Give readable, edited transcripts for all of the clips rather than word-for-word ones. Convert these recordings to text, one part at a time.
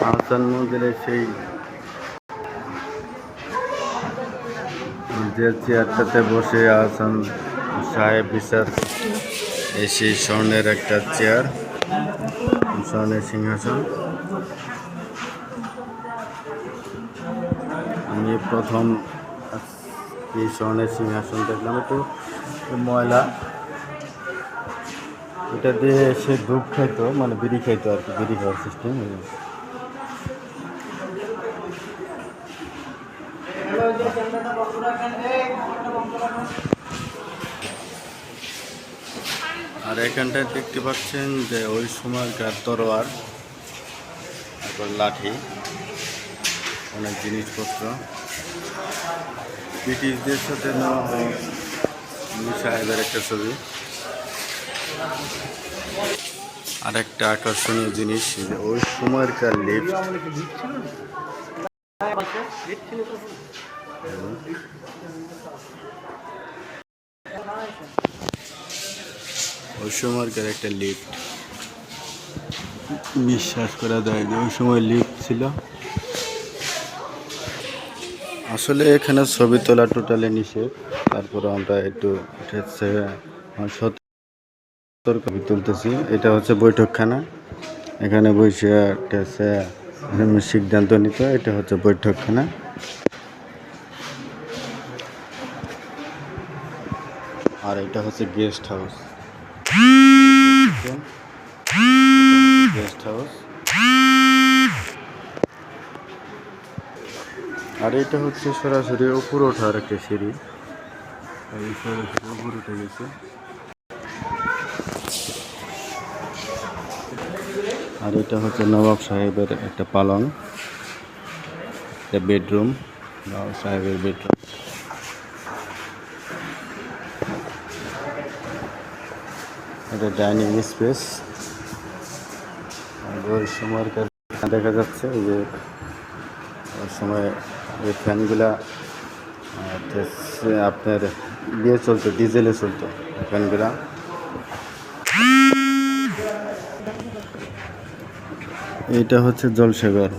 আহসান মন্দিরের সেই যে চেয়ারটাতে বসে আহসান সাহেব বিচার এই সেই স্বর্ণের একটা চেয়ার, স্বর্ণের সিংহাসন। আমি প্রথম এই স্বর্ণের সিংহাসন দেখলাম। একটু ময়লা, এটা দিয়ে সে ধূপ খাইতো, মানে বিড়ি খাইতো আর কি, বিড়ি খাওয়ার সিস্টেম। আর এখানটায় দেখতে পাচ্ছেন যে ওই সময়কার তরোয়ার, তারপর লাঠি, অনেক জিনিসপত্র ব্রিটিশদের সাথে সাহেবের একটা ছবি। আর একটা আকর্ষণীয় জিনিস, ওই সময়কার লিফট, ওই সময়কার একটা লিফট। বিশ্বাস করা যায় যে ওই সময় লিফট ছিল। আসলে এখানে ছবি তোলা টোটালি নিষেধ, তারপরে আমরা একটু সতর্ক তুলতেছি। এটা হচ্ছে বৈঠকখানা, এখানে বসে সিদ্ধান্ত নিত। এটা হচ্ছে বৈঠকখানা। আর এটা হচ্ছে গেস্ট হাউস, গেস্ট হাউস। আর এটা হচ্ছে সরাসরি উপর ওঠার একটা সিঁড়ি, সরাসরি উপর উঠে গেছে। আর এটা হচ্ছে নবাব সাহেবের একটা পালং, একটা বেডরুম, নবাব সাহেবের বেডরুম। এটা ডাইনিং স্পেস। ওই সময়ের দেখা যাচ্ছে যে ওই সময় এই ফ্যানগুলা আপনার দিয়ে চলতো, ডিজেলে চলতো ফ্যানগুলা। এটা হচ্ছে জলসাগর,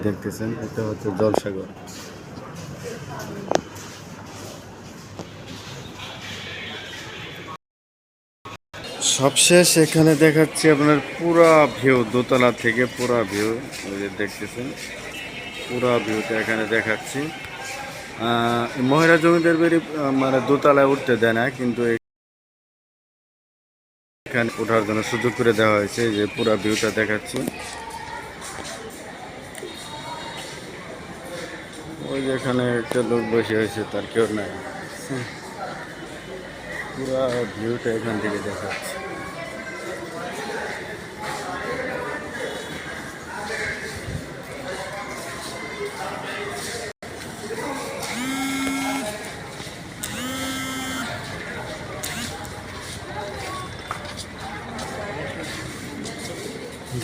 দেখতেছেন, এটা হচ্ছে জলসাগর। সবশেষ এখানে দেখাচ্ছি আপনার পুরা ভিউ, দোতলা থেকে পুরা ভিউ দেখতেছেন, পুরা ভিউটা এখানে দেখাচ্ছি। মহিলা জমিদার বাড়ি মানে দোতলায় উঠতে দেয় না, কিন্তু এখানে ওঠার জন্য সুযোগ করে দেওয়া হয়েছে। যে পুরা ভিউটা দেখাচ্ছি, ওই যেখানে একটা লোক বসে হয়েছে, তার কেউ নাই। পুরা ভিউটা এখান থেকে দেখাচ্ছি।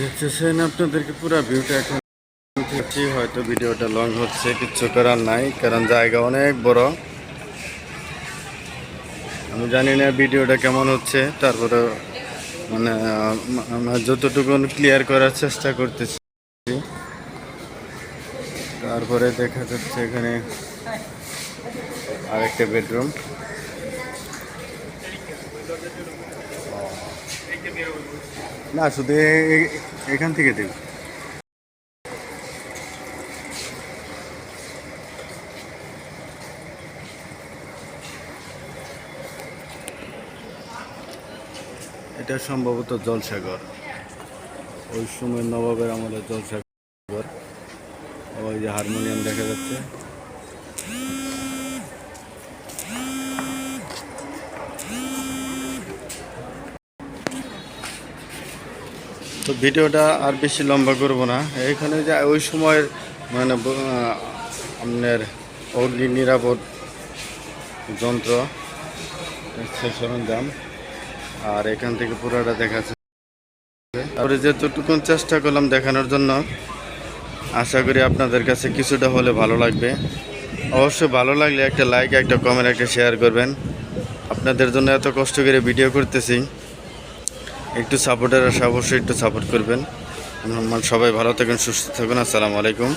দেখতেছেন আপনাদেরকে পুরা ভিউটা এখন। হয়তো ভিডিওটা লং হচ্ছে, কিচ্ছু করার নাই, কারণ জায়গা অনেক বড়। আমি জানি না ভিডিওটা কেমন হচ্ছে, তারপরে মানে আমরা যতটুকু ক্লিয়ার করার চেষ্টা করতেছি। তারপরে দেখা যাচ্ছে এখানে আরেকটা বেডরুম। না, শুধু এখান থেকে দেব। এটা সম্ভবত জলসাগর, ওই সময় নবাবের আমাদের জলসাগর। ওই যে হারমোনিয়াম দেখা যাচ্ছে। তো ভিডিওটা আর বেশি লম্বা করব না। এখানে যে ওই সময়ের মানে আপনার অগ্নি নিরাপদ যন্ত্র, সরঞ্জাম, আর এখান থেকে পুরোটা দেখাচ্ছে। তারপরে যতটুকু চেষ্টা করলাম দেখানোর জন্য, আশা করি আপনাদের কাছে কিছুটা হলে ভালো লাগবে। অবশ্যই ভালো লাগলে একটা লাইক, একটা কমেন্ট, একটা শেয়ার করবেন। আপনাদের জন্য এত কষ্ট করে ভিডিও করতেছি, একটু সাপোর্টের আশা, অবশ্যই একটু সাপোর্ট করবেন। সবাই ভালো থাকুন, সুস্থ থাকুন। আসসালামু আলাইকুম।